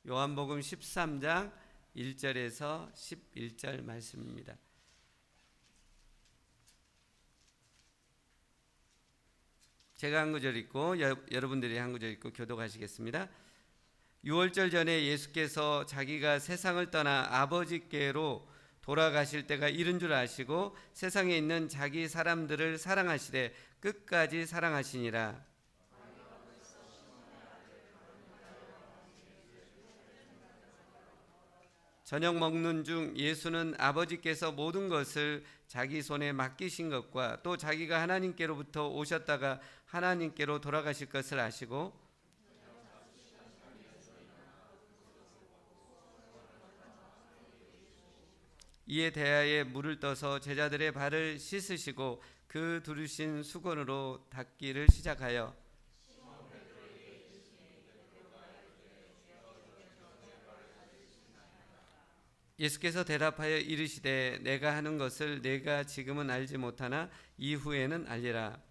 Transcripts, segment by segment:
요한복음 13장 1절에서 11절 말씀입니다. 제가 한 구절 읽고 여러분들이 한 구절 읽고 교독하시겠습니다. 6월절 전에 예수께서 자기가 세상을 떠나 아버지께로 돌아가실 때가 이른 줄 아시고 세상에 있는 자기 사람들을 사랑하시되 끝까지 사랑하시니라. 저녁 먹는 중 예수는 아버지께서 모든 것을 자기 손에 맡기신 것과 또 자기가 하나님께로부터 오셨다가 하나님께로 돌아가실 것을 아시고 이에 대하여 물을 떠서 제자들의 발을 씻으시고 그 두르신 수건으로 닦기를 시작하여 예수께서 대답하여 이르시되 내가 하는 것을 내가 지금은 알지 못하나 이후에는 알리라.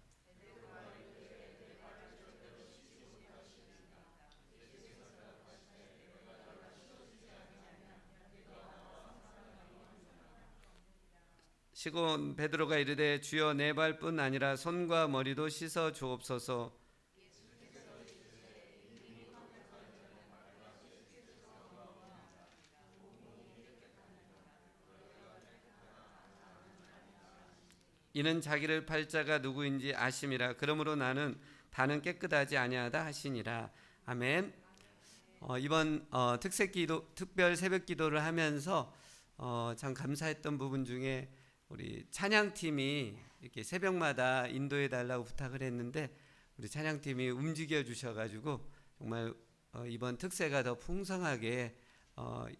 시몬 베드로가 이르되 주여 내 발뿐 아니라 손과 머리도 씻어 주옵소서. 이는 자기를 팔 자가 누구인지 아심이라. 그러므로 다는 깨끗하지 아니하다 하시니라. 아멘. 이번 특별 새벽 기도를 하면서 참 감사했던 부분 중에 우리 찬양팀이 이렇게 새벽마다 인도해 달라고 부탁을 했는데 우리 찬양팀이 움직여 주셔가지고 정말 이번 특세가 더 풍성하게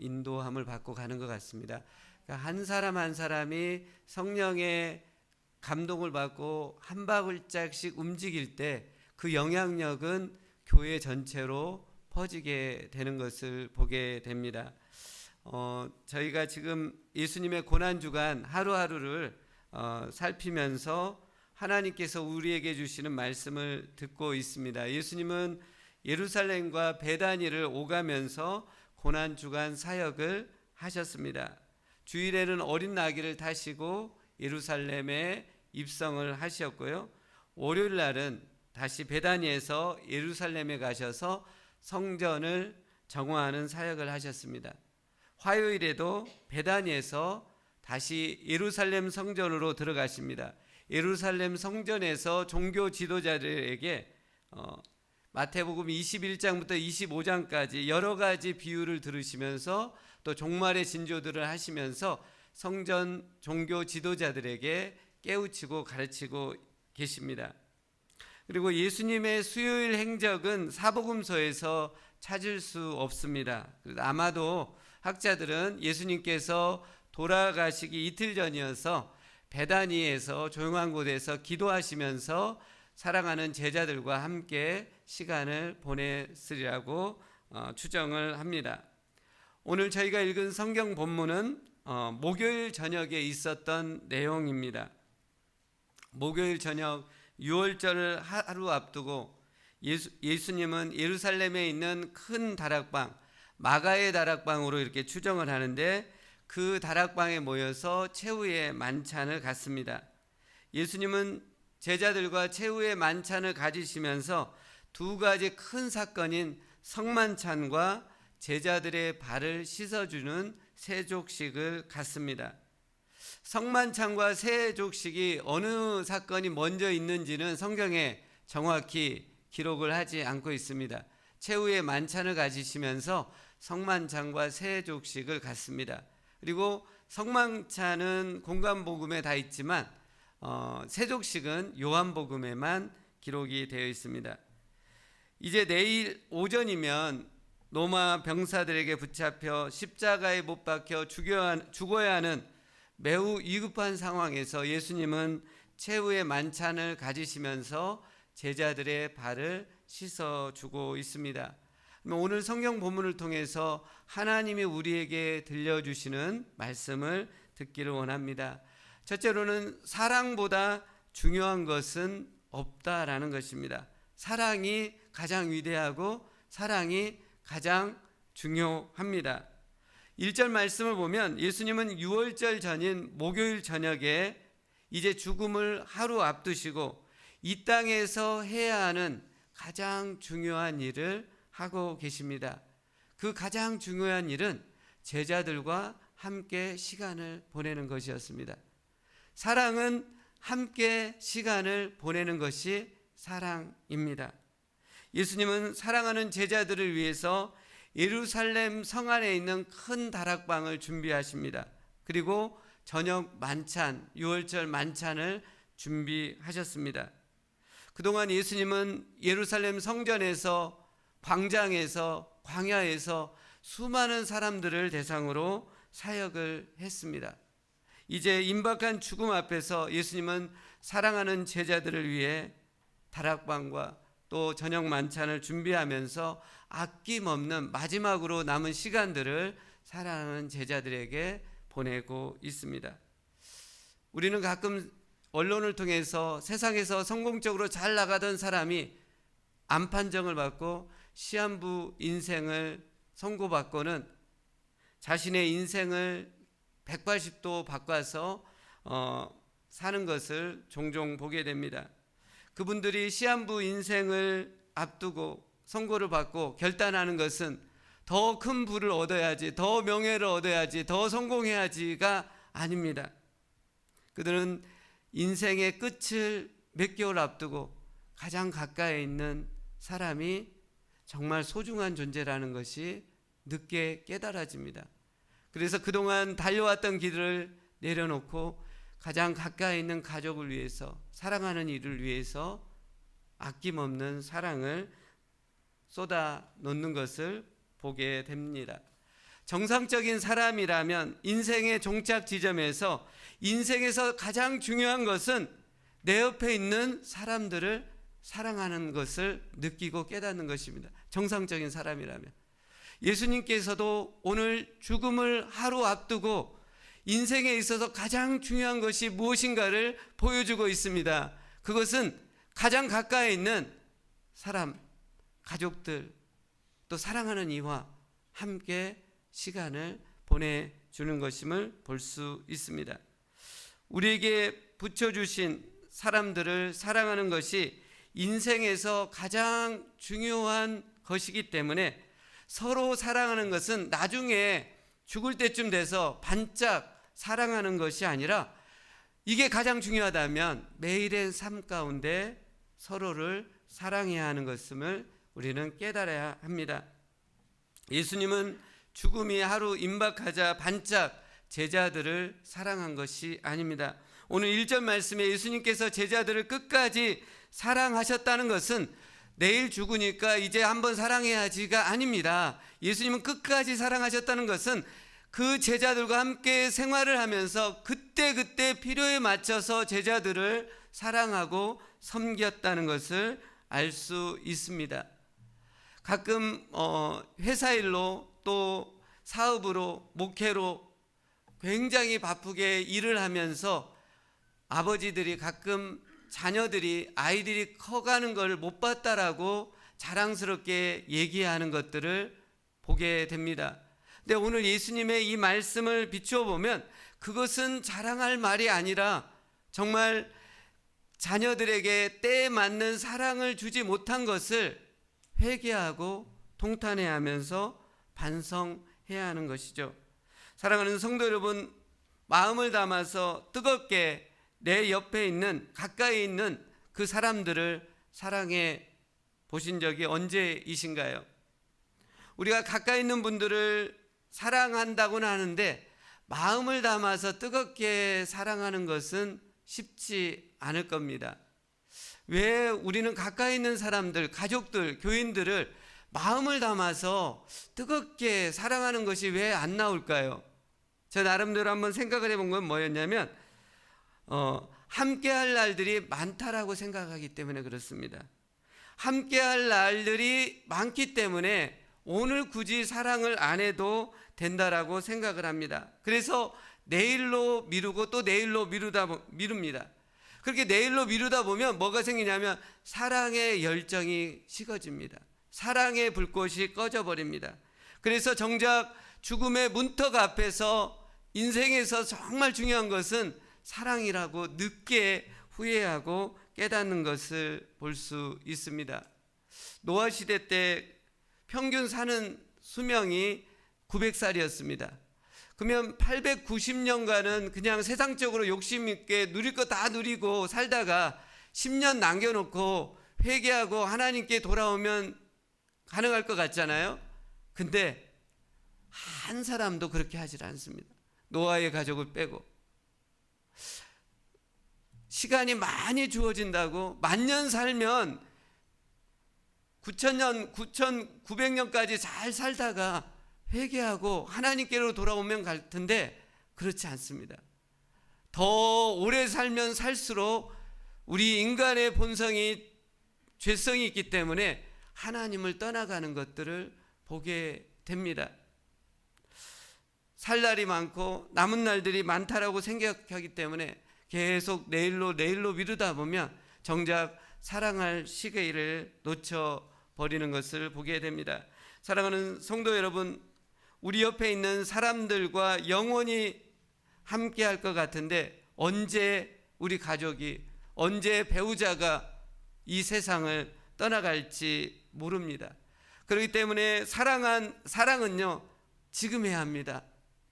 인도함을 받고 가는 것 같습니다. 그러니까 한 사람 한 사람이 성령의 감동을 받고 한 발짝씩 움직일 때 그 영향력은 교회 전체로 퍼지게 되는 것을 보게 됩니다. 저희가 지금 예수님의 고난주간 하루하루를 살피면서 하나님께서 우리에게 주시는 말씀을 듣고 있습니다. 예수님은 예루살렘과 베다니를 오가면서 고난주간 사역을 하셨습니다. 주일에는 어린 나귀를 타시고 예루살렘에 입성을 하셨고요. 월요일 날은 다시 베다니에서 예루살렘에 가셔서 성전을 정화하는 사역을 하셨습니다. 화요일에도 베다니에서 다시 예루살렘 성전으로 들어가십니다. 예루살렘 성전에서 종교 지도자들에게 마태복음 21장부터 25장까지 여러 가지 비유를 들으시면서 또 종말의 진조들을 하시면서 성전 종교 지도자들에게 깨우치고 가르치고 계십니다. 그리고 예수님의 수요일 행적은 사복음서에서 찾을 수 없습니다. 아마도 학자들은 예수님께서 돌아가시기 이틀 전이어서 베다니에서 조용한 곳에서 기도하시면서 사랑하는 제자들과 함께 시간을 보냈으리라고 추정을 합니다. 오늘 저희가 읽은 성경 본문은 목요일 저녁에 있었던 내용입니다. 목요일 저녁 6월절을 하루 앞두고 예수님은 예루살렘에 있는 큰 다락방 마가의 다락방으로 이렇게 추정을 하는데 그 다락방에 모여서 최후의 만찬을 갖습니다. 예수님은 제자들과 최후의 만찬을 가지시면서 두 가지 큰 사건인 성만찬과 제자들의 발을 씻어주는 세족식을 갖습니다. 성만찬과 세족식이 어느 사건이 먼저 있는지는 성경에 정확히 기록을 하지 않고 있습니다. 최후의 만찬을 가지시면서 성만찬과 세족식을 갖습니다. 그리고 성만찬은 공관복음에 다 있지만 세족식은 요한복음에만 기록이 되어 있습니다. 이제 내일 오전이면 로마 병사들에게 붙잡혀 십자가에 못 박혀 죽어야 하는 매우 위급한 상황에서 예수님은 최후의 만찬을 가지시면서 제자들의 발을 씻어주고 있습니다. 오늘 성경 본문을 통해서 하나님이 우리에게 들려주시는 말씀을 듣기를 원합니다. 첫째로는 사랑보다 중요한 것은 없다라는 것입니다. 사랑이 가장 위대하고 사랑이 가장 중요합니다. 1절 말씀을 보면 예수님은 유월절 전인 목요일 저녁에 이제 죽음을 하루 앞두시고 이 땅에서 해야 하는 가장 중요한 일을 하고 계십니다. 그 가장 중요한 일은 제자들과 함께 시간을 보내는 것이었습니다. 사랑은 함께 시간을 보내는 것이 사랑입니다. 예수님은 사랑하는 제자들을 위해서 예루살렘 성 안에 있는 큰 다락방을 준비하십니다. 그리고 저녁 만찬, 유월절 만찬을 준비하셨습니다. 그동안 예수님은 예루살렘 성전에서, 광장에서, 광야에서 수많은 사람들을 대상으로 사역을 했습니다. 이제 임박한 죽음 앞에서 예수님은 사랑하는 제자들을 위해 다락방과 또 저녁 만찬을 준비하면서 아낌없는 마지막으로 남은 시간들을 사랑하는 제자들에게 보내고 있습니다. 우리는 가끔 언론을 통해서 세상에서 성공적으로 잘 나가던 사람이 암 판정을 받고 시한부 인생을 선고받고는 자신의 인생을 180도 바꿔서 사는 것을 종종 보게 됩니다. 그분들이 시한부 인생을 앞두고 선고를 받고 결단하는 것은 더 큰 부를 얻어야지, 더 명예를 얻어야지, 더 성공해야지가 아닙니다. 그들은 인생의 끝을 몇 개월 앞두고 가장 가까이 있는 사람이 정말 소중한 존재라는 것이 늦게 깨달아집니다. 그래서 그동안 달려왔던 길을 내려놓고 가장 가까이 있는 가족을 위해서, 사랑하는 이를 위해서 아낌없는 사랑을 쏟아 놓는 것을 보게 됩니다. 정상적인 사람이라면 인생의 종착 지점에서 인생에서 가장 중요한 것은 내 옆에 있는 사람들을 사랑하는 것을 느끼고 깨닫는 것입니다. 정상적인 사람이라면. 예수님께서도 오늘 죽음을 하루 앞두고 인생에 있어서 가장 중요한 것이 무엇인가를 보여주고 있습니다. 그것은 가장 가까이 있는 사람, 가족들, 또 사랑하는 이와 함께 시간을 보내주는 것임을 볼 수 있습니다. 우리에게 붙여주신 사람들을 사랑하는 것이 인생에서 가장 중요한 것이기 때문에 서로 사랑하는 것은 나중에 죽을 때쯤 돼서 반짝 사랑하는 것이 아니라 이게 가장 중요하다면 매일의 삶 가운데 서로를 사랑해야 하는 것임을 우리는 깨달아야 합니다. 예수님은 죽음이 하루 임박하자 반짝 제자들을 사랑한 것이 아닙니다. 오늘 1절 말씀에 예수님께서 제자들을 끝까지 사랑하셨다는 것은 내일 죽으니까 이제 한번 사랑해야지가 아닙니다. 예수님은 끝까지 사랑하셨다는 것은 그 제자들과 함께 생활을 하면서 그때그때 필요에 맞춰서 제자들을 사랑하고 섬겼다는 것을 알 수 있습니다. 가끔 회사 일로 또 사업으로 목회로 굉장히 바쁘게 일을 하면서 아버지들이 가끔 자녀들이 아이들이 커가는 걸 못 봤다라고 자랑스럽게 얘기하는 것들을 보게 됩니다. 근데 오늘 예수님의 이 말씀을 비추어 보면 그것은 자랑할 말이 아니라 정말 자녀들에게 때에 맞는 사랑을 주지 못한 것을 회개하고 통탄해하면서 반성해야 하는 것이죠. 사랑하는 성도 여러분, 마음을 담아서 뜨겁게 내 옆에 있는 가까이 있는 그 사람들을 사랑해 보신 적이 언제이신가요? 우리가 가까이 있는 분들을 사랑한다고는 하는데 마음을 담아서 뜨겁게 사랑하는 것은 쉽지 않을 겁니다. 왜 우리는 가까이 있는 사람들, 가족들, 교인들을 마음을 담아서 뜨겁게 사랑하는 것이 왜 안 나올까요? 제 나름대로 한번 생각을 해본 건 뭐였냐면 함께할 날들이 많다라고 생각하기 때문에 그렇습니다. 함께할 날들이 많기 때문에 오늘 굳이 사랑을 안 해도 된다라고 생각을 합니다. 그래서 내일로 미루고 또 내일로 미룹니다. 그렇게 내일로 미루다 보면 뭐가 생기냐면 사랑의 열정이 식어집니다. 사랑의 불꽃이 꺼져버립니다. 그래서 정작 죽음의 문턱 앞에서 인생에서 정말 중요한 것은 사랑이라고 늦게 후회하고 깨닫는 것을 볼 수 있습니다. 노아 시대 때 평균 사는 수명이 900살이었습니다. 그러면 890년간은 그냥 세상적으로 욕심 있게 누릴 거 다 누리고 살다가 10년 남겨놓고 회개하고 하나님께 돌아오면 가능할 것 같잖아요. 근데 한 사람도 그렇게 하질 않습니다. 노아의 가족을 빼고. 시간이 많이 주어진다고 만년 살면 9,900년까지 잘 살다가 회개하고 하나님께로 돌아오면 갈 텐데 그렇지 않습니다. 더 오래 살면 살수록 우리 인간의 본성이 죄성이 있기 때문에 하나님을 떠나가는 것들을 보게 됩니다. 살 날이 많고 남은 날들이 많다라고 생각하기 때문에 계속 내일로 미루다 보면 정작 사랑할 시기를 놓쳐버리는 것을 보게 됩니다. 사랑하는 성도 여러분, 우리 옆에 있는 사람들과 영원히 함께 할 것 같은데 언제 우리 가족이, 언제 배우자가 이 세상을 떠나갈지 모릅니다. 그렇기 때문에 사랑은요 지금 해야 합니다.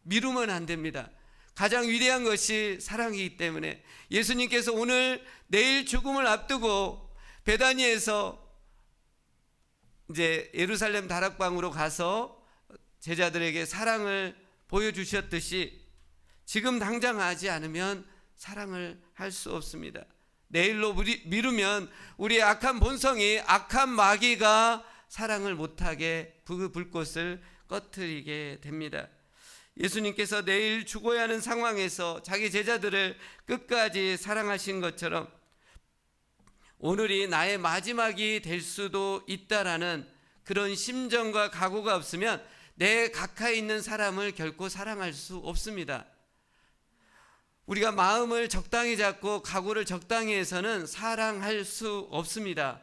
미루면 안 됩니다. 가장 위대한 것이 사랑이기 때문에 예수님께서 오늘 내일 죽음을 앞두고 베다니에서 이제 예루살렘 다락방으로 가서 제자들에게 사랑을 보여주셨듯이 지금 당장 하지 않으면 사랑을 할 수 없습니다. 내일로 미루면 우리의 악한 본성이, 악한 마귀가 사랑을 못하게 그 불꽃을 꺼트리게 됩니다. 예수님께서 내일 죽어야 하는 상황에서 자기 제자들을 끝까지 사랑하신 것처럼 오늘이 나의 마지막이 될 수도 있다라는 그런 심정과 각오가 없으면 내 가까이 있는 사람을 결코 사랑할 수 없습니다. 우리가 마음을 적당히 잡고 각오를 적당히 해서는 사랑할 수 없습니다.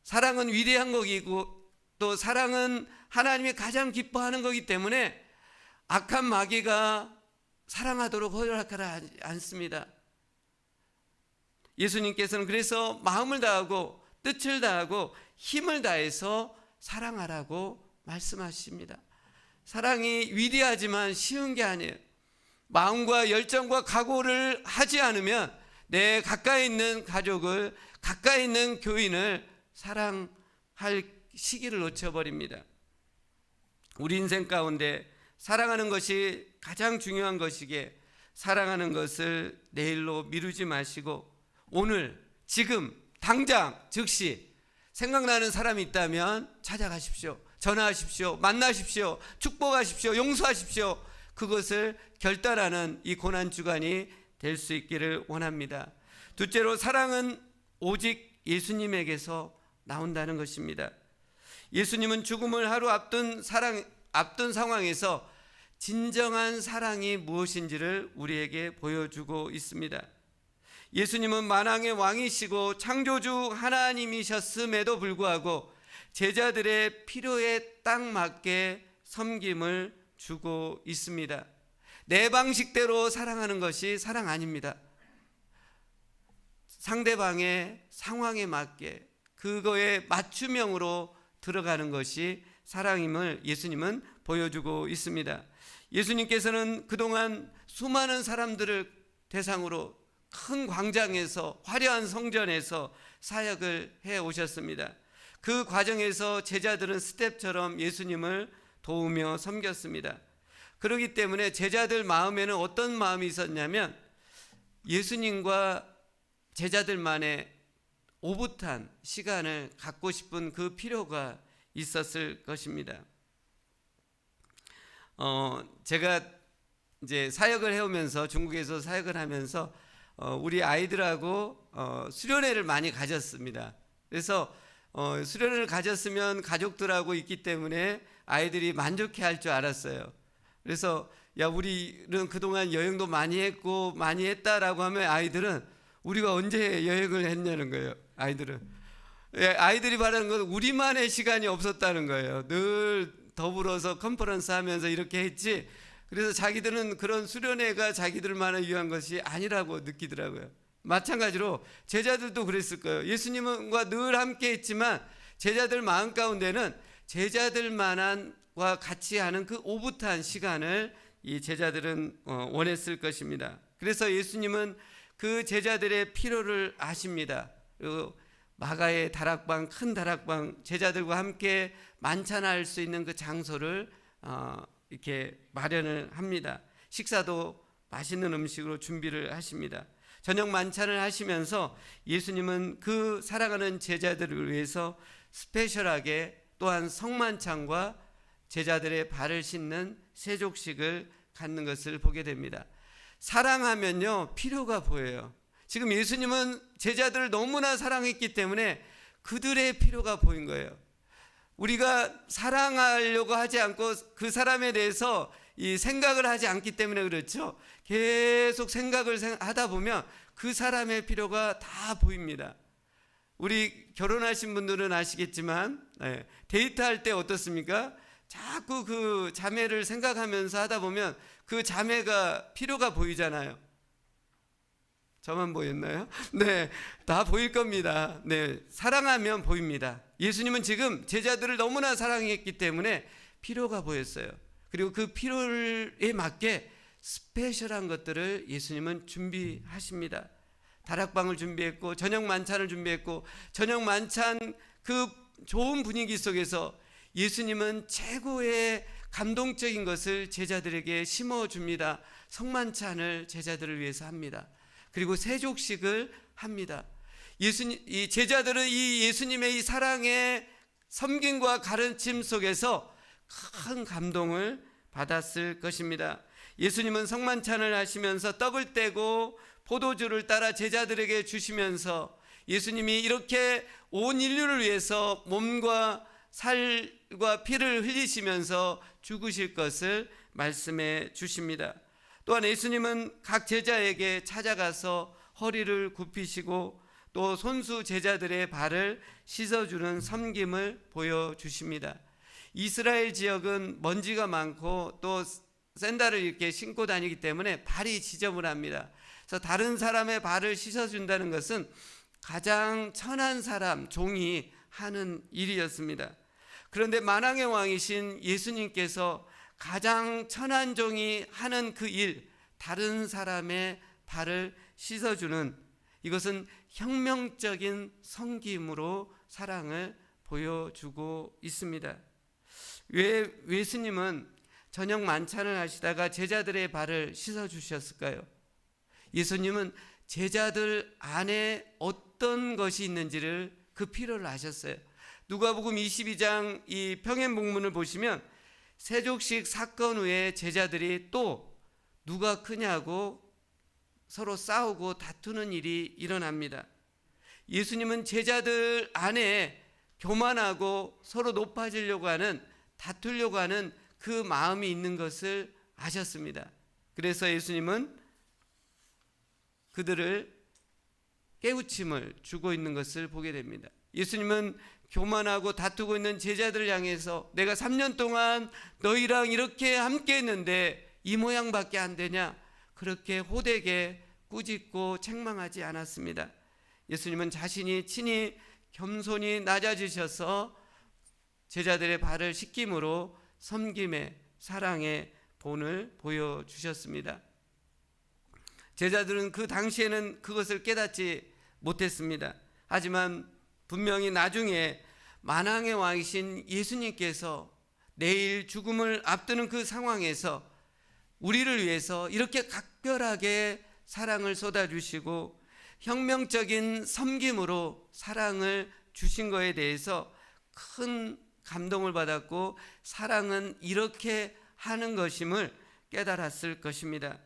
사랑은 위대한 것이고 또 사랑은 하나님이 가장 기뻐하는 것이기 때문에 악한 마귀가 사랑하도록 허락하지 않습니다. 예수님께서는 그래서 마음을 다하고 뜻을 다하고 힘을 다해서 사랑하라고 말씀하십니다. 사랑이 위대하지만 쉬운 게 아니에요. 마음과 열정과 각오를 하지 않으면 내 가까이 있는 가족을, 가까이 있는 교인을 사랑할 시기를 놓쳐버립니다. 우리 인생 가운데 사랑하는 것이 가장 중요한 것이기에 사랑하는 것을 내일로 미루지 마시고 오늘, 지금, 당장, 즉시 생각나는 사람이 있다면 찾아가십시오. 전화하십시오. 만나십시오. 축복하십시오. 용서하십시오. 그것을 결단하는 이 고난주간이 될 수 있기를 원합니다. 둘째로 사랑은 오직 예수님에게서 나온다는 것입니다. 예수님은 죽음을 하루 앞둔 상황에서 진정한 사랑이 무엇인지를 우리에게 보여주고 있습니다. 예수님은 만왕의 왕이시고 창조주 하나님이셨음에도 불구하고 제자들의 필요에 딱 맞게 섬김을 주고 있습니다. 내 방식대로 사랑하는 것이 사랑 아닙니다. 상대방의 상황에 맞게 그거에 맞춤형으로 들어가는 것이 사랑임을 예수님은 보여주고 있습니다. 예수님께서는 그동안 수많은 사람들을 대상으로 큰 광장에서, 화려한 성전에서 사역을 해 오셨습니다. 그 과정에서 제자들은 스텝처럼 예수님을 도우며 섬겼습니다. 그렇기 때문에 제자들 마음에는 어떤 마음이 있었냐면 예수님과 제자들만의 오붓한 시간을 갖고 싶은 그 필요가 있었을 것입니다. 제가 이제 사역을 해오면서, 중국에서 사역을 하면서 우리 아이들하고 수련회를 많이 가졌습니다. 그래서 수련회를 가졌으면 가족들하고 있기 때문에 아이들이 만족해 할 줄 알았어요. 그래서 야, 우리는 그동안 여행도 많이 했고 많이 했다라고 하면 아이들은 우리가 언제 여행을 했냐는 거예요. 아이들이 바라는 건 우리만의 시간이 없었다는 거예요. 늘 더불어서 컨퍼런스 하면서 이렇게 했지, 그래서 자기들은 그런 수련회가 자기들만을 위한 것이 아니라고 느끼더라고요. 마찬가지로 제자들도 그랬을 거예요. 예수님과 늘 함께 했지만 제자들 마음 가운데는 제자들만과 같이 하는 그 오붓한 시간을 이 제자들은 원했을 것입니다. 그래서 예수님은 그 제자들의 필요를 아십니다. 그리고 마가의 다락방, 큰 다락방, 제자들과 함께 만찬할 수 있는 그 장소를 이렇게 마련을 합니다. 식사도 맛있는 음식으로 준비를 하십니다. 저녁 만찬을 하시면서 예수님은 그 사랑하는 제자들을 위해서 스페셜하게 또한 성만찬과 제자들의 발을 씻는 세족식을 갖는 것을 보게 됩니다. 사랑하면요, 필요가 보여요. 지금 예수님은 제자들을 너무나 사랑했기 때문에 그들의 필요가 보인 거예요. 우리가 사랑하려고 하지 않고 그 사람에 대해서 이 생각을 하지 않기 때문에 그렇죠. 계속 생각을 하다 보면 그 사람의 필요가 다 보입니다. 우리 결혼하신 분들은 아시겠지만 데이트할 때 어떻습니까? 자꾸 그 자매를 생각하면서 하다 보면 그 자매가 필요가 보이잖아요. 저만 보였나요? 네, 다 보일 겁니다. 네, 사랑하면 보입니다. 예수님은 지금 제자들을 너무나 사랑했기 때문에 필요가 보였어요. 그리고 그 필요에 맞게 스페셜한 것들을 예수님은 준비하십니다. 다락방을 준비했고 저녁 만찬을 준비했고, 저녁 만찬 그 좋은 분위기 속에서 예수님은 최고의 감동적인 것을 제자들에게 심어줍니다. 성만찬을 제자들을 위해서 합니다. 그리고 세족식을 합니다. 이 제자들은 이 예수님의 이 사랑의 섬김과 가르침 속에서 큰 감동을 받았을 것입니다. 예수님은 성만찬을 하시면서 떡을 떼고 포도주를 따라 제자들에게 주시면서 예수님이 이렇게 온 인류를 위해서 몸과 살과 피를 흘리시면서 죽으실 것을 말씀해 주십니다. 또한 예수님은 각 제자에게 찾아가서 허리를 굽히시고 또 손수 제자들의 발을 씻어주는 섬김을 보여주십니다. 이스라엘 지역은 먼지가 많고 또 샌들을 이렇게 신고 다니기 때문에 발이 지저분합니다. 그래서 다른 사람의 발을 씻어준다는 것은 가장 천한 사람, 종이 하는 일이었습니다. 그런데 만왕의 왕이신 예수님께서 가장 천한 종이 하는 그 일, 다른 사람의 발을 씻어주는, 이것은 혁명적인 섬김으로 사랑을 보여주고 있습니다. 왜 예수님은 저녁 만찬을 하시다가 제자들의 발을 씻어주셨을까요? 예수님은 제자들 안에 어떤 것이 있는지를 그 필요를 아셨어요. 누가복음 22장 이 평행복문을 보시면 세족식 사건 후에 제자들이 또 누가 크냐고 서로 싸우고 다투는 일이 일어납니다. 예수님은 제자들 안에 교만하고 서로 높아지려고 하는, 다투려고 하는 그 마음이 있는 것을 아셨습니다. 그래서 예수님은 그들을 깨우침을 주고 있는 것을 보게 됩니다. 예수님은 교만하고 다투고 있는 제자들을 향해서 내가 3년 동안 너희랑 이렇게 함께 했는데 이 모양밖에 안 되냐, 그렇게 호되게 꾸짖고 책망하지 않았습니다. 예수님은 자신이 친히 겸손히 낮아지셔서 제자들의 발을 씻김으로 섬김의 사랑의 본을 보여주셨습니다. 제자들은 그 당시에는 그것을 깨닫지 못했습니다. 하지만 분명히 나중에 만왕의 왕이신 예수님께서 내일 죽음을 앞두는 그 상황에서 우리를 위해서 이렇게 각별하게 사랑을 쏟아주시고 혁명적인 섬김으로 사랑을 주신 것에 대해서 큰 감동을 받았고, 사랑은 이렇게 하는 것임을 깨달았을 것입니다.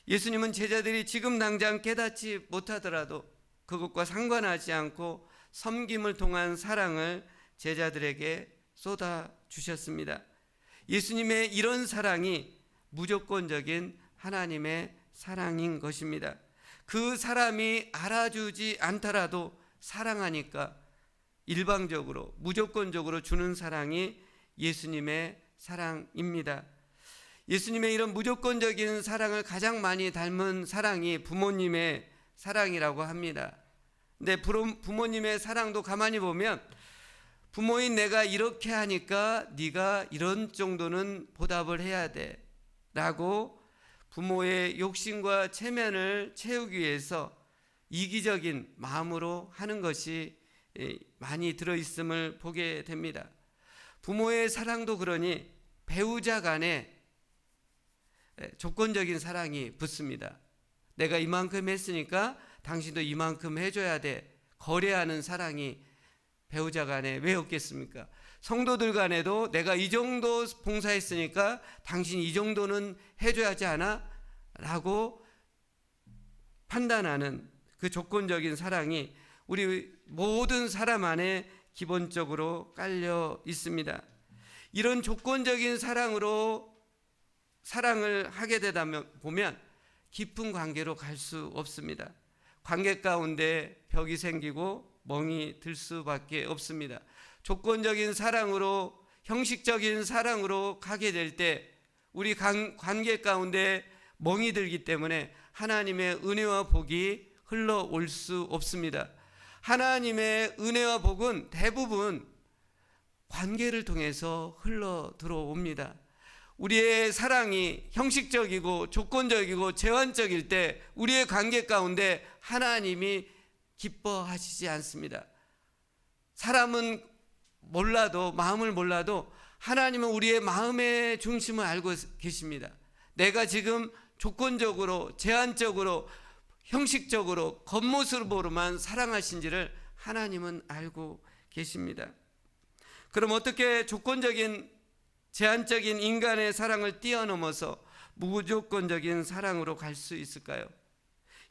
예수님은 제자들이 지금 당장 깨닫지 못하더라도 그것과 상관하지 않고 섬김을 통한 사랑을 제자들에게 쏟아 주셨습니다. 예수님의 이런 사랑이 무조건적인 하나님의 사랑인 것입니다. 그 사람이 알아주지 않더라도 사랑하니까 일방적으로 무조건적으로 주는 사랑이 예수님의 사랑입니다. 예수님의 이런 무조건적인 사랑을 가장 많이 닮은 사랑이 부모님의 사랑이라고 합니다. 근데 부모님의 사랑도 가만히 보면 부모인 내가 이렇게 하니까 네가 이런 정도는 보답을 해야 돼 라고 부모의 욕심과 체면을 채우기 위해서 이기적인 마음으로 하는 것이 많이 들어있음을 보게 됩니다. 부모의 사랑도 그러니 배우자 간에 조건적인 사랑이 붙습니다. 내가 이만큼 했으니까 당신도 이만큼 해줘야 돼. 거래하는 사랑이 배우자 간에 왜 없겠습니까? 성도들 간에도 내가 이 정도 봉사했으니까 당신 이 정도는 해줘야 하지 않아? 라고 판단하는 그 조건적인 사랑이 우리 모든 사람 안에 기본적으로 깔려 있습니다. 이런 조건적인 사랑으로 사랑을 하게 되다 보면 깊은 관계로 갈 수 없습니다. 관계 가운데 벽이 생기고 멍이 들 수밖에 없습니다. 조건적인 사랑으로, 형식적인 사랑으로 가게 될 때 우리 관계 가운데 멍이 들기 때문에 하나님의 은혜와 복이 흘러올 수 없습니다. 하나님의 은혜와 복은 대부분 관계를 통해서 흘러 들어옵니다. 우리의 사랑이 형식적이고 조건적이고 제한적일 때 우리의 관계 가운데 하나님이 기뻐하시지 않습니다. 사람은 몰라도, 마음을 몰라도 하나님은 우리의 마음의 중심을 알고 계십니다. 내가 지금 조건적으로, 제한적으로, 형식적으로, 겉모습으로만 사랑하신지를 하나님은 알고 계십니다. 그럼 어떻게 조건적인, 제한적인 인간의 사랑을 뛰어넘어서 무조건적인 사랑으로 갈 수 있을까요?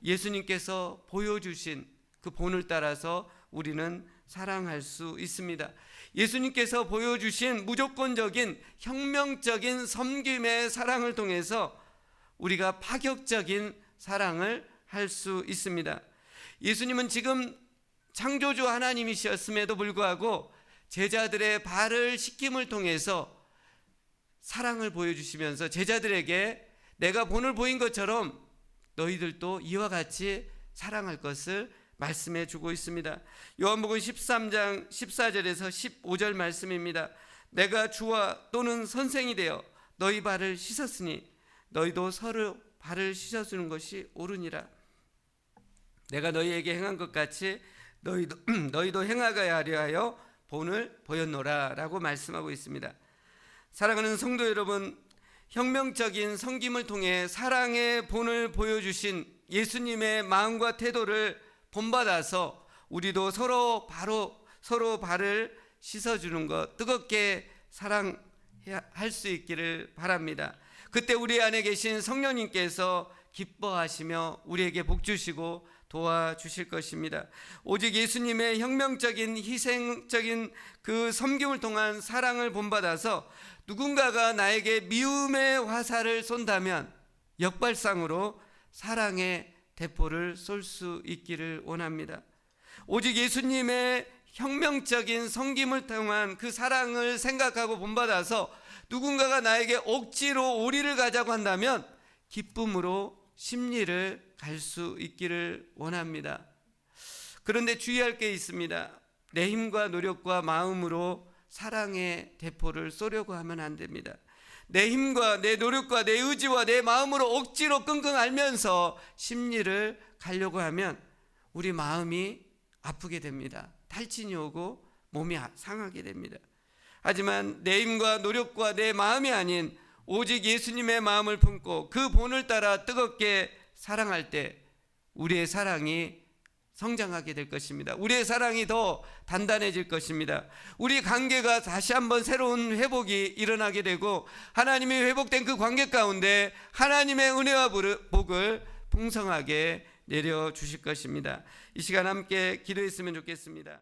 예수님께서 보여주신 그 본을 따라서 우리는 사랑할 수 있습니다. 예수님께서 보여주신 무조건적인 혁명적인 섬김의 사랑을 통해서 우리가 파격적인 사랑을 할 수 있습니다. 예수님은 지금 창조주 하나님이셨음에도 불구하고 제자들의 발을 씻김을 통해서 사랑을 보여주시면서 제자들에게 내가 본을 보인 것처럼 너희들도 이와 같이 사랑할 것을 말씀해 주고 있습니다. 요한복음 13장 14절에서 15절 말씀입니다. 내가 주와 또는 선생이 되어 너희 발을 씻었으니 너희도 서로 발을 씻어주는 것이 옳으니라. 내가 너희에게 행한 것 같이 너희도 행하게 하려 하여 본을 보였노라 라고 말씀하고 있습니다. 사랑하는 성도 여러분, 혁명적인 섬김을 통해 사랑의 본을 보여주신 예수님의 마음과 태도를 본받아서 우리도 서로 발을 씻어주는 것, 뜨겁게 사랑할 수 있기를 바랍니다. 그때 우리 안에 계신 성령님께서 기뻐하시며 우리에게 복 주시고 도와주실 것입니다. 오직 예수님의 혁명적인 희생적인 그 섬김을 통한 사랑을 본받아서 누군가가 나에게 미움의 화살을 쏜다면 역발상으로 사랑의 대포를 쏠 수 있기를 원합니다. 오직 예수님의 혁명적인 섬김을 통한 그 사랑을 생각하고 본받아서 누군가가 나에게 억지로 오리를 가자고 한다면 기쁨으로 심리를 갈 수 있기를 원합니다. 그런데 주의할 게 있습니다. 내 힘과 노력과 마음으로 사랑의 대포를 쏘려고 하면 안 됩니다. 내 힘과 내 노력과 내 의지와 내 마음으로 억지로 끙끙 앓면서 심리를 가려고 하면 우리 마음이 아프게 됩니다. 탈진이 오고 몸이 상하게 됩니다. 하지만 내 힘과 노력과 내 마음이 아닌 오직 예수님의 마음을 품고 그 본을 따라 뜨겁게 사랑할 때 우리의 사랑이 성장하게 될 것입니다. 우리의 사랑이 더 단단해질 것입니다. 우리 관계가 다시 한번 새로운 회복이 일어나게 되고 하나님이 회복된 그 관계 가운데 하나님의 은혜와 복을 풍성하게 내려주실 것입니다. 이 시간 함께 기도했으면 좋겠습니다.